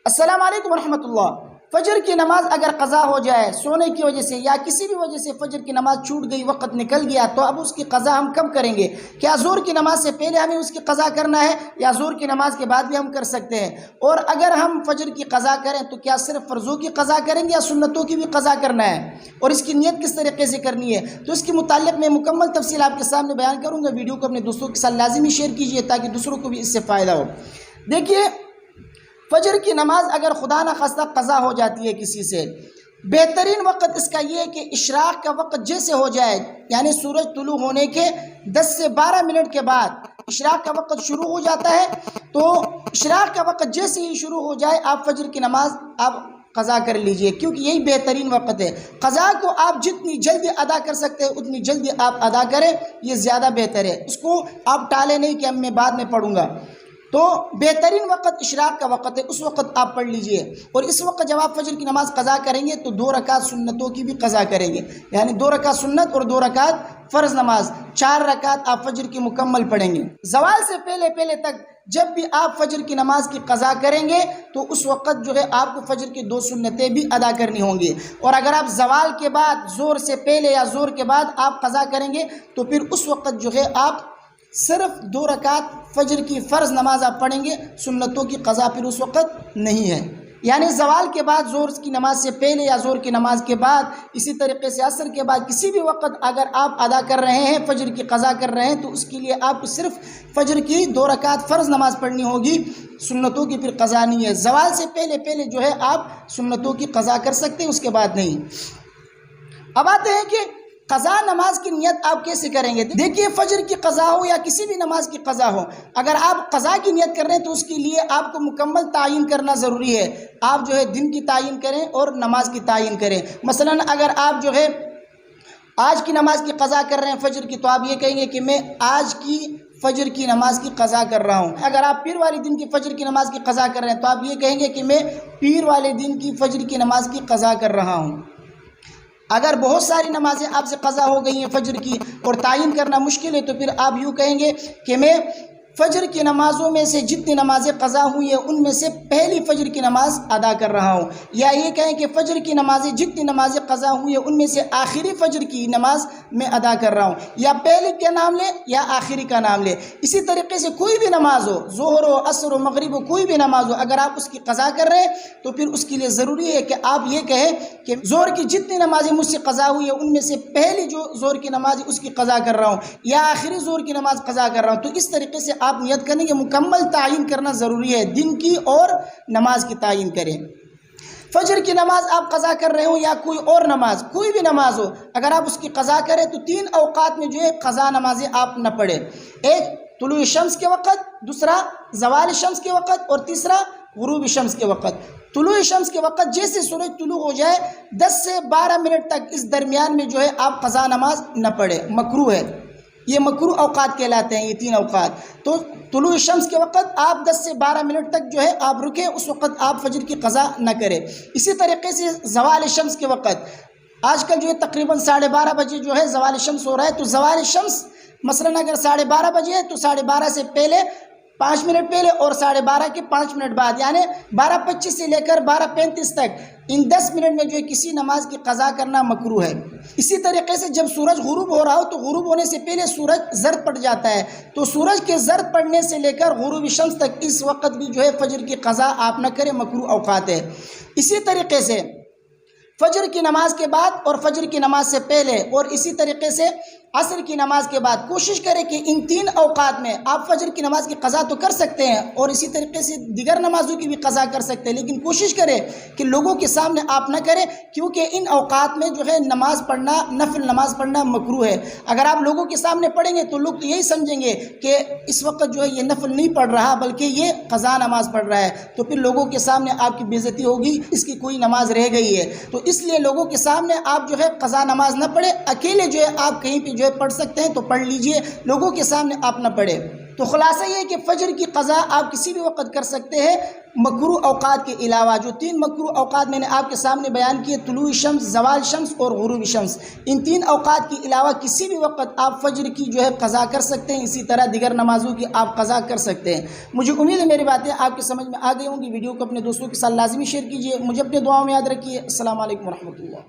السلام علیکم ورحمۃ اللہ۔ فجر کی نماز اگر قضا ہو جائے سونے کی وجہ سے یا کسی بھی وجہ سے فجر کی نماز چھوٹ گئی، وقت نکل گیا، تو اب اس کی قضا ہم کب کریں گے؟ کیا ظہر کی نماز سے پہلے ہمیں اس کی قضا کرنا ہے یا ظہر کی نماز کے بعد بھی ہم کر سکتے ہیں؟ اور اگر ہم فجر کی قضا کریں تو کیا صرف فرضوں کی قضا کریں گے یا سنتوں کی بھی قضا کرنا ہے؟ اور اس کی نیت کس طریقے سے کرنی ہے؟ تو اس کے متعلق میں مکمل تفصیل آپ کے سامنے بیان کروں گا۔ ویڈیو کو اپنے دوستوں کے ساتھ لازمی شیئر کیجیے تاکہ دوسروں کو بھی اس سے فائدہ ہو۔ دیکھیے، فجر کی نماز اگر خدا نخواستہ قضا ہو جاتی ہے کسی سے، بہترین وقت اس کا یہ ہے کہ اشراق کا وقت جیسے ہو جائے، یعنی سورج طلوع ہونے کے 10 سے 12 منٹ کے بعد اشراق کا وقت شروع ہو جاتا ہے، تو اشراق کا وقت جیسے ہی شروع ہو جائے آپ فجر کی نماز آپ قضا کر لیجئے، کیونکہ یہی بہترین وقت ہے۔ قضا کو آپ جتنی جلدی ادا کر سکتے ہیں اتنی جلدی آپ ادا کریں، یہ زیادہ بہتر ہے۔ اس کو آپ ٹالے نہیں کہ میں بعد میں پڑھوں گا، تو بہترین وقت اشراق کا وقت ہے، اس وقت آپ پڑھ لیجئے۔ اور اس وقت جب آپ فجر کی نماز قضا کریں گے تو 2 رکعت سنتوں کی بھی قضا کریں گے، یعنی 2 رکعت سنت اور 2 رکعت فرض نماز، 4 رکعت آپ فجر کی مکمل پڑھیں گے۔ زوال سے پہلے تک جب بھی آپ فجر کی نماز کی قضا کریں گے تو اس وقت جو ہے آپ کو فجر کی 2 سنتیں بھی ادا کرنی ہوں گی۔ اور اگر آپ زوال کے بعد زور سے پہلے یا زور کے بعد آپ قضا کریں گے تو پھر اس وقت جو ہے آپ صرف 2 رکعت فجر کی فرض نماز آپ پڑھیں گے، سنتوں کی قضا پھر اس وقت نہیں ہے۔ یعنی زوال کے بعد زور کی نماز سے پہلے یا زور کی نماز کے بعد، اسی طریقے سے عصر کے بعد کسی بھی وقت اگر آپ ادا کر رہے ہیں، فجر کی قضا کر رہے ہیں، تو اس کے لیے آپ کو صرف فجر کی 2 رکعت فرض نماز پڑھنی ہوگی، سنتوں کی پھر قضا نہیں ہے۔ زوال سے پہلے جو ہے آپ سنتوں کی قضا کر سکتے ہیں، اس کے بعد نہیں۔ اب آتے ہیں کہ قضا نماز کی نیت آپ کیسے کریں گے؟ دیکھیے، فجر کی قضا ہو یا کسی بھی نماز کی قضا ہو، اگر آپ قضا کی نیت کر رہے ہیں تو اس کے لیے آپ کو مکمل تعین کرنا ضروری ہے۔ آپ جو ہے دن کی تعین کریں اور نماز کی تعین کریں۔ مثلا اگر آپ جو ہے آج کی نماز کی قضا کر رہے ہیں فجر کی، تو آپ یہ کہیں گے کہ میں آج کی فجر کی نماز کی قضا کر رہا ہوں۔ اگر آپ پیر والے دن کی فجر کی نماز کی قضا کر رہے ہیں تو آپ یہ کہیں گے کہ میں پیر والے دن کی فجر کی نماز کی قضا کر رہا ہوں۔ اگر بہت ساری نمازیں آپ سے قضا ہو گئی ہیں فجر کی اور تعین کرنا مشکل ہے تو پھر آپ یوں کہیں گے کہ میں فجر کی نمازوں میں سے جتنی نمازیں قضا ہوئی ہیں ان میں سے پہلی فجر کی نماز ادا کر رہا ہوں، یا یہ کہیں کہ فجر کی نمازیں جتنی نمازیں قضا ہوئی ہیں ان میں سے آخری فجر کی نماز میں ادا کر رہا ہوں، یا پہلی کا نام لے یا آخری کا نام لے۔ اسی طریقے سے کوئی بھی نماز ہو، ظہر ہو، عصر ہو، مغرب ہو، کوئی بھی نماز ہو، اگر آپ اس کی قضا کر رہے ہیں تو پھر اس کے لیے ضروری ہے کہ آپ یہ کہیں کہ ظہر کی جتنی نمازیں مجھ سے قضا ہوئی ہیں ان میں سے پہلی جو ظہر کی نماز ہے اس کی قضا کر رہا ہوں، یا آخری ظہر کی نماز قضا کر رہا ہوں۔ تو اس طریقے سے آپ نیت کریں گے، مکمل تعین کرنا ضروری ہے، دن کی اور نماز کی تعین کریں۔ فجر کی نماز آپ قضا کر رہے ہو یا کوئی اور نماز، کوئی بھی نماز ہو، اگر آپ اس کی قضا کریں تو 3 اوقات میں جو ہے قضا نمازیں آپ نہ پڑھیں۔ ایک طلوع شمس کے وقت، دوسرا زوال شمس کے وقت، اور تیسرا غروب شمس کے وقت۔ طلوع شمس کے وقت جیسے سورج طلوع ہو جائے 10 سے 12 منٹ تک اس درمیان میں جو ہے آپ قضا نماز نہ پڑھیں، مکروہ ہے۔ یہ مکروہ اوقات کہلاتے ہیں، یہ 3 اوقات۔ تو طلوع شمس کے وقت آپ 10 سے 12 منٹ تک جو ہے آپ رکیں، اس وقت آپ فجر کی قضا نہ کریں۔ اسی طریقے سے زوال شمس کے وقت، آج کل جو ہے تقریباً 12:30 بجے جو ہے زوال شمس ہو رہا ہے، تو زوال شمس مثلاً اگر 12:30 بجے ہے تو 12:30 سے پہلے 5 منٹ پہلے اور 12:30 کے 5 منٹ بعد، یعنی 12:25 سے لے کر 12:35 تک، ان 10 منٹ میں جو ہے کسی نماز کی قضا کرنا مکروہ ہے۔ اسی طریقے سے جب سورج غروب ہو رہا ہو تو غروب ہونے سے پہلے سورج زرد پڑ جاتا ہے، تو سورج کے زرد پڑنے سے لے کر غروب شمس تک اس وقت بھی جو ہے فجر کی قضا آپ نہ کریں، مکروہ اوقات ہے۔ اسی طریقے سے فجر کی نماز کے بعد اور فجر کی نماز سے پہلے، اور اسی طریقے سے عصر کی نماز کے بعد کوشش کریں کہ ان 3 اوقات میں آپ فجر کی نماز کی قضا تو کر سکتے ہیں اور اسی طریقے سے دیگر نمازوں کی بھی قضا کر سکتے ہیں، لیکن کوشش کریں کہ لوگوں کے سامنے آپ نہ کریں، کیونکہ ان اوقات میں جو ہے نماز پڑھنا، نفل نماز پڑھنا مکروہ ہے۔ اگر آپ لوگوں کے سامنے پڑھیں گے تو لوگ تو یہی سمجھیں گے کہ اس وقت جو ہے یہ نفل نہیں پڑھ رہا بلکہ یہ قضا نماز پڑھ رہا ہے، تو پھر لوگوں کے سامنے آپ کی بے عزتی ہوگی، اس کی کوئی نماز رہ گئی ہے۔ تو اس لیے لوگوں کے سامنے آپ جو ہے قضا نماز نہ پڑھیں، اکیلے جو ہے آپ کہیں پہ جو ہے پڑھ سکتے ہیں تو پڑھ لیجئے، لوگوں کے سامنے آپ نہ پڑھیں۔ تو تو خلاصہ یہ ہے کہ فجر کی قضا آپ کسی بھی وقت کر سکتے ہیں مکروہ اوقات کے علاوہ. جو 3 مکروہ اوقات میں نے آپ کے سامنے بیان کیے، طلوع شمس، زوال شمس اور غروب شمس، ان 3 اوقات کے علاوہ کسی بھی وقت آپ فجر کی جو ہے قضا کر سکتے ہیں. اسی طرح دیگر نمازوں کی آپ قضا کر سکتے ہیں. مجھے امید ہے میری باتیں آپ کی سمجھ میں آ گئی ہوں گی. ویڈیو کو اپنے دوستوں کے ساتھ لازمی شیئر کیجیے. مجھے اپنے دعاؤں میں یاد رکھیے. السلام علیکم ورحمۃ اللہ.